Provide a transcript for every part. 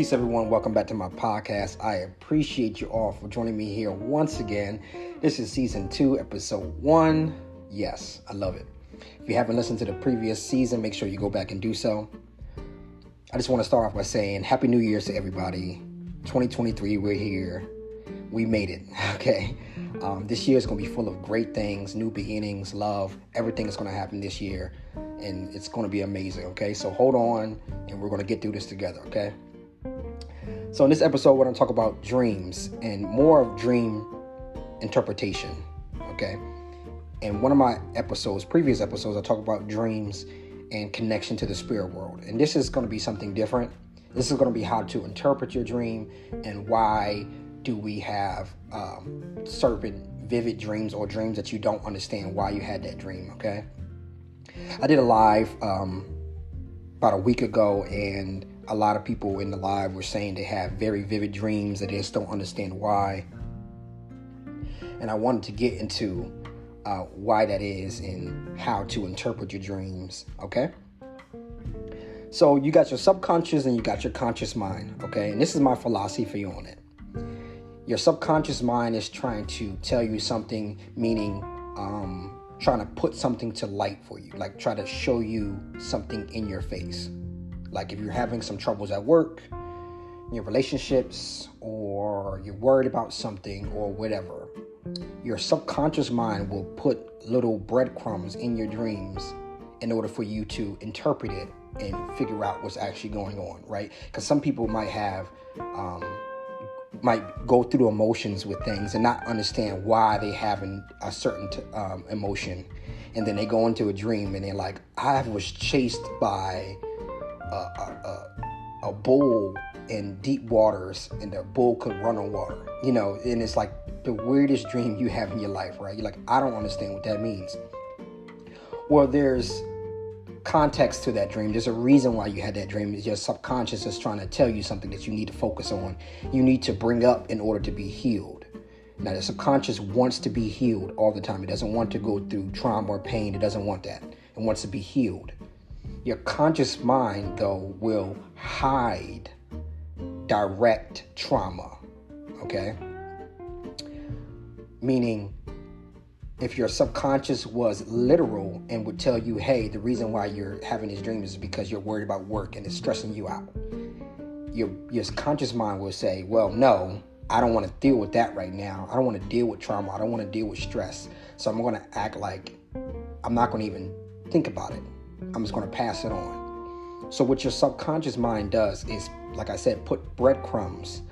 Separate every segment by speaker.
Speaker 1: Peace, everyone. Welcome back to my podcast. I appreciate you all for joining me here once again. This is season 2, episode 1. Yes, I love it. If you haven't listened to the previous season, make sure you go back and do so. I just want to start off by saying Happy New Year's to everybody. 2023, we're here. We made it, okay? This year is going to be full of great things, new beginnings, love. Everything is going to happen this year, and it's going to be amazing, okay? So hold on, and we're going to get through this together, okay? So in this episode, we're going to talk about dreams and more of dream interpretation, okay? In one of my previous episodes, I talked about dreams and connection to the spirit world. And this is going to be something different. This is going to be how to interpret your dream and why do we have certain vivid dreams or dreams that you don't understand why you had that dream, okay? I did a live about a week ago, and a lot of people in the live were saying they have very vivid dreams that they just don't understand why. And I wanted to get into why that is and how to interpret your dreams, okay? So you got your subconscious and you got your conscious mind, okay? And this is my philosophy on it. Your subconscious mind is trying to tell you something, meaning trying to put something to light for you, like try to show you something in your face. Like if you're having some troubles at work, in your relationships, or you're worried about something or whatever, your subconscious mind will put little breadcrumbs in your dreams in order for you to interpret it and figure out what's actually going on, right? Because some people might go through emotions with things and not understand why they having a certain emotion. And then they go into a dream and they're like, I was chased by a bull in deep waters, and the bull could run on water, and it's like the weirdest dream you have in your life, right? You're like, I don't understand what that means. Well, there's context to that dream. There's a reason why you had that dream. Your subconscious is trying to tell you something that you need to focus on. You need to bring up in order to be healed. Now, the subconscious wants to be healed all the time. It doesn't want to go through trauma or pain. It doesn't want that. It wants to be healed. Your conscious mind, though, will hide direct trauma, okay? Meaning, if your subconscious was literal and would tell you, hey, the reason why you're having this dream is because you're worried about work and it's stressing you out, your conscious mind will say, well, no, I don't want to deal with that right now. I don't want to deal with trauma. I don't want to deal with stress. So I'm going to act like I'm not going to even think about it. I'm just going to pass it on. So what your subconscious mind does is, like I said, put breadcrumbs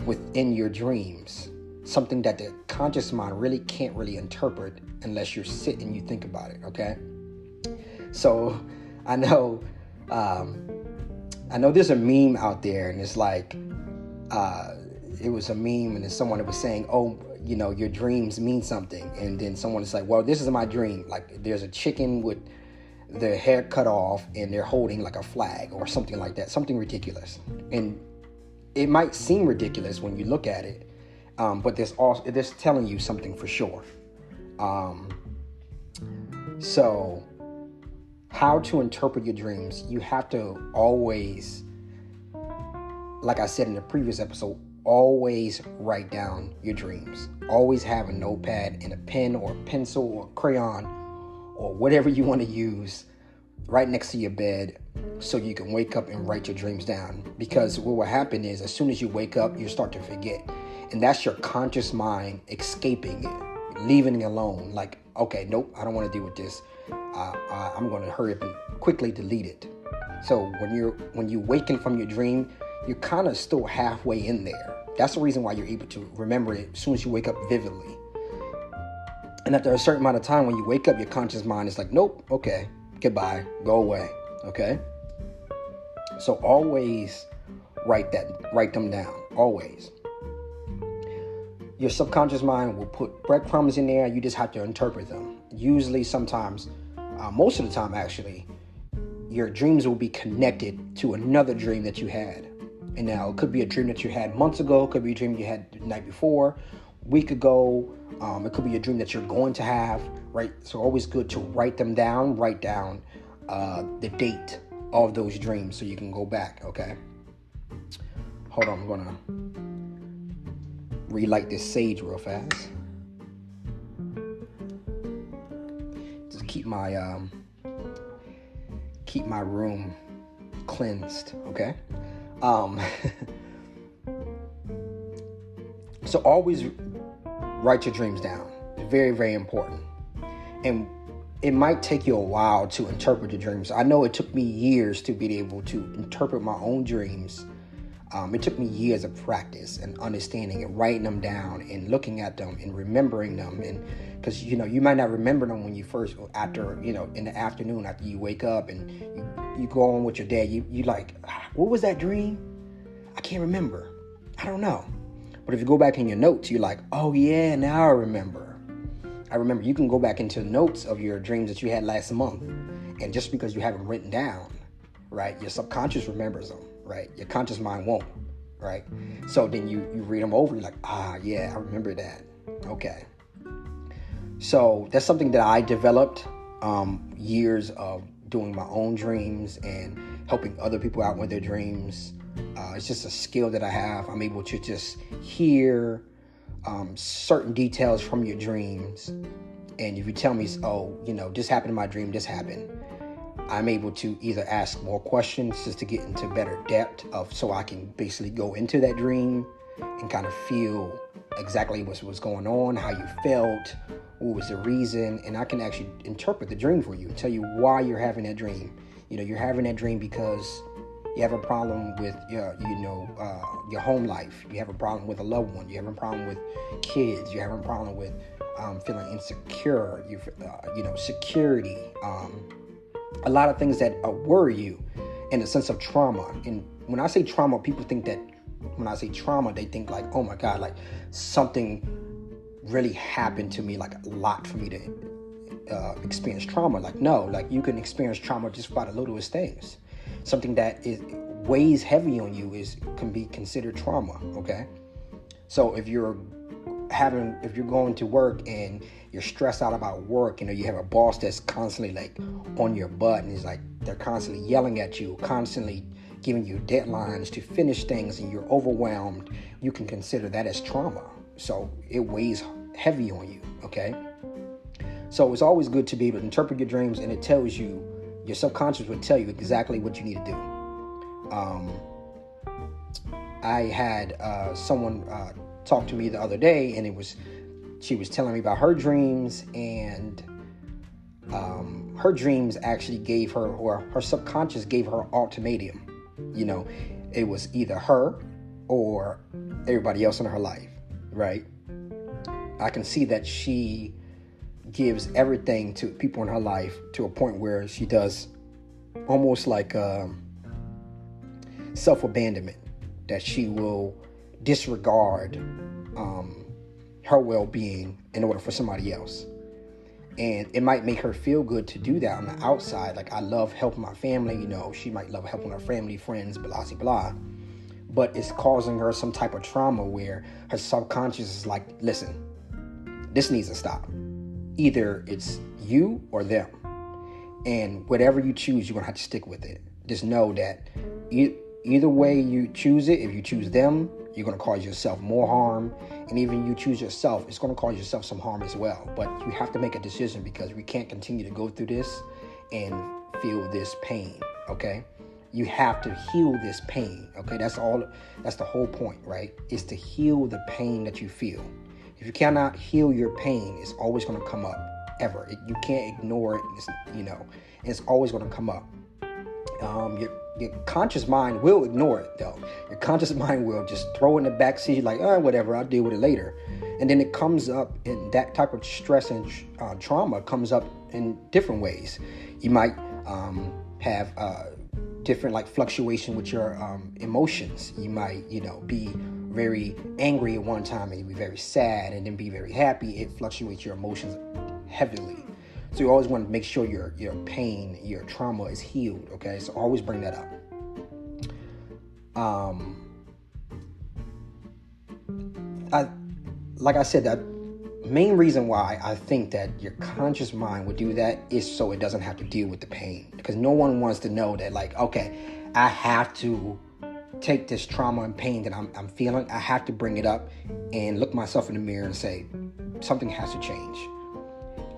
Speaker 1: within your dreams, something that the conscious mind really can't really interpret unless you're sitting and you think about it, okay? So I know there's a meme out there, and it's like, it was a meme, and then someone that was saying, oh, your dreams mean something. And then someone is like, well, this is my dream. Like there's a chicken with their hair cut off and they're holding like a flag or something like that, something ridiculous. And it might seem ridiculous when you look at it, but it's telling you something for sure. So how to interpret your dreams, you have to always, like I said in the previous episode, always write down your dreams. Always have a notepad and a pen or a pencil or crayon or whatever you want to use right next to your bed so you can wake up and write your dreams down. Because what will happen is as soon as you wake up, you start to forget. And that's your conscious mind escaping it, leaving it alone. Like, okay, nope, I don't want to deal with this. I'm going to hurry up and quickly delete it. So when you waken from your dream, you're kind of still halfway in there. That's the reason why you're able to remember it as soon as you wake up vividly. And after a certain amount of time, when you wake up, your conscious mind is like, nope, okay, goodbye, go away, okay? So always write them down, always. Your subconscious mind will put breadcrumbs in there. You just have to interpret them. Usually, sometimes, most of the time actually, your dreams will be connected to another dream that you had. And now it could be a dream that you had months ago. It could be a dream you had the night before, week ago. It could be a dream that you're going to have, right? So always good to write them down. Write down the date of those dreams so you can go back, okay? Hold on, I'm gonna relight this sage real fast. Just keep my room cleansed, okay? So always write your dreams down. Very, very important. And it might take you a while to interpret your dreams. I know it took me years to be able to interpret my own dreams. It took me years of practice and understanding and writing them down and looking at them and remembering them. And because, you might not remember them when you first, after, in the afternoon after you wake up and you go on with your day, you like, what was that dream? I can't remember. I don't know. But if you go back in your notes, you're like, oh yeah, now I remember. You can go back into notes of your dreams that you had last month. And just because you have them written down, right, your subconscious remembers them, right? Your conscious mind won't, right? So then you read them over, you're like, yeah, I remember that. Okay. So that's something that I developed years of doing my own dreams and helping other people out with their dreams. It's just a skill that I have. I'm able to just hear certain details from your dreams. And if you tell me, this happened in my dream, this happened, I'm able to either ask more questions just to get into better depth so I can basically go into that dream and kind of feel exactly what was going on, how you felt, what was the reason, and I can actually interpret the dream for you and tell you why you're having that dream. You're having that dream because you have a problem with your home life. You have a problem with a loved one. You have a problem with kids. You have a problem with feeling insecure. Security. A lot of things that worry you in a sense of trauma. And when I say trauma, people think that when I say trauma, they think like, oh my God, like something really happened to me, like a lot for me to experience trauma. Like, no, like you can experience trauma just by the littlest things. Something that weighs heavy on you can be considered trauma, okay? So if you're going to work and you're stressed out about work, you have a boss that's constantly like on your butt and it's like they're constantly yelling at you, constantly giving you deadlines to finish things and you're overwhelmed, you can consider that as trauma. So it weighs heavy on you, okay? So it's always good to be able to interpret your dreams, and it tells you, your subconscious will tell you exactly what you need to do. I had someone talk to me the other day, and she was telling me about her dreams, and her dreams actually gave her, or her subconscious gave her ultimatum. It was either her or everybody else in her life, right? I can see that she gives everything to people in her life to a point where she does almost like self-abandonment, that she will disregard her well-being in order for somebody else. And it might make her feel good to do that on the outside. Like, I love helping my family, she might love helping her family, friends, blah, blah, blah. But it's causing her some type of trauma where her subconscious is like, listen, this needs to stop. Either it's you or them. And whatever you choose, you're going to have to stick with it. Just know that either way you choose it, if you choose them, you're going to cause yourself more harm. And even you choose yourself, it's going to cause yourself some harm as well. But you have to make a decision, because we can't continue to go through this and feel this pain, okay? You have to heal this pain, okay? That's the whole point, right? Is to heal the pain that you feel. If you cannot heal your pain, it's always going to come up, ever. You can't ignore it, and it's always going to come up. Your conscious mind will ignore it, though. Your conscious mind will just throw it in the back seat, like, whatever, I'll deal with it later. And then it comes up, and that type of stress and trauma comes up in different ways. You might have different like fluctuation with your emotions. You might, be very angry at one time, and you be very sad, and then be very happy. It fluctuates your emotions heavily. So you always want to make sure your pain, your trauma is healed, okay? So always bring that up. Like I said, that main reason why I think that your conscious mind would do that is so it doesn't have to deal with the pain. Because no one wants to know that, like, okay, I have to take this trauma and pain that I'm feeling, I have to bring it up and look myself in the mirror and say, something has to change.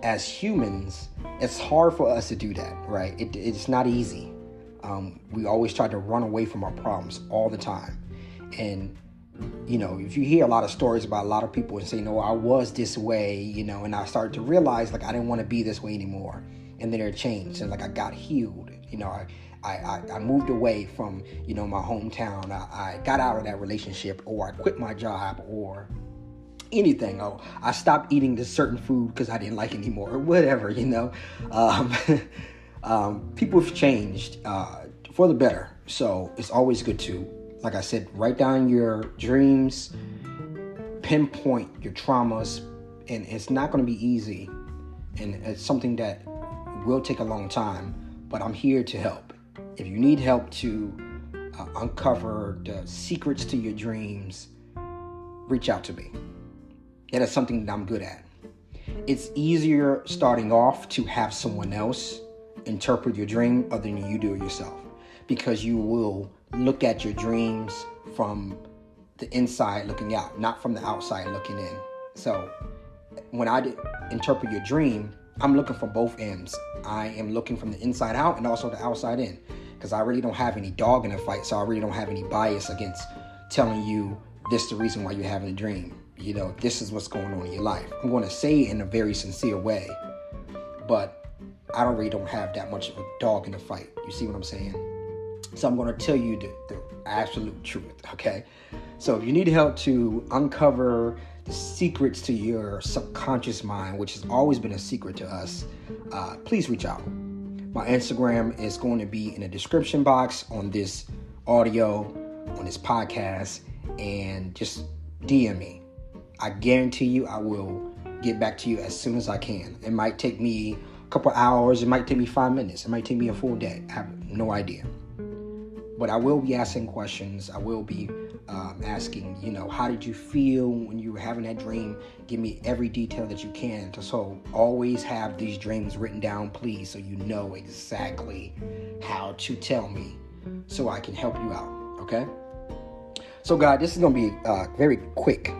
Speaker 1: As humans, it's hard for us to do that, right? It's not easy. We always try to run away from our problems all the time. And, if you hear a lot of stories about a lot of people and say, I was this way, and I started to realize, like, I didn't want to be this way anymore. And then it changed, and, like, I got healed. I moved away from, my hometown. I got out of that relationship, or I quit my job, or anything. Oh, I stopped eating this certain food because I didn't like it anymore, or whatever, people have changed for the better. So it's always good to, like I said, write down your dreams, pinpoint your traumas, and it's not going to be easy. And it's something that will take a long time, but I'm here to help. If you need help to uncover the secrets to your dreams, reach out to me. That is something that I'm good at. It's easier starting off to have someone else interpret your dream other than you do it yourself, because you will look at your dreams from the inside looking out, not from the outside looking in. So when I interpret your dream, I'm looking from both ends. I am looking from the inside out and also the outside in, because I really don't have any dog in the fight. So I really don't have any bias against telling you this is the reason why you're having a dream. This is what's going on in your life. I'm going to say it in a very sincere way, but I really don't have that much of a dog in the fight. You see what I'm saying? So I'm going to tell you the absolute truth, okay? So if you need help to uncover the secrets to your subconscious mind, which has always been a secret to us, please reach out. My Instagram is going to be in the description box on this audio, on this podcast, and just DM me. I guarantee you I will get back to you as soon as I can. It might take me a couple hours. It might take me 5 minutes. It might take me a full day. I have no idea. But I will be asking questions. I will be asking, how did you feel when you were having that dream? Give me every detail that you can. So always have these dreams written down, please, so you know exactly how to tell me so I can help you out, okay? So, guys, this is going to be a very quick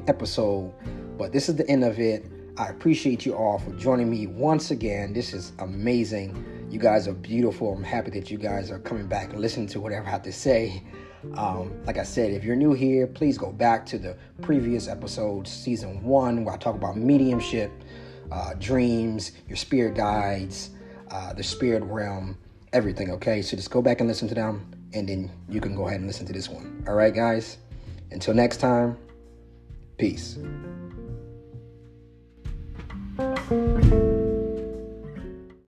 Speaker 1: episode, but this is the end of it. I appreciate you all for joining me once again. This is amazing. You guys are beautiful. I'm happy that you guys are coming back and listening to whatever I have to say. Like I said, if you're new here, please go back to the previous episodes, season 1, where I talk about mediumship, dreams, your spirit guides, the spirit realm, everything, okay? So just go back and listen to them, and then you can go ahead and listen to this one. All right, guys? Until next time, peace.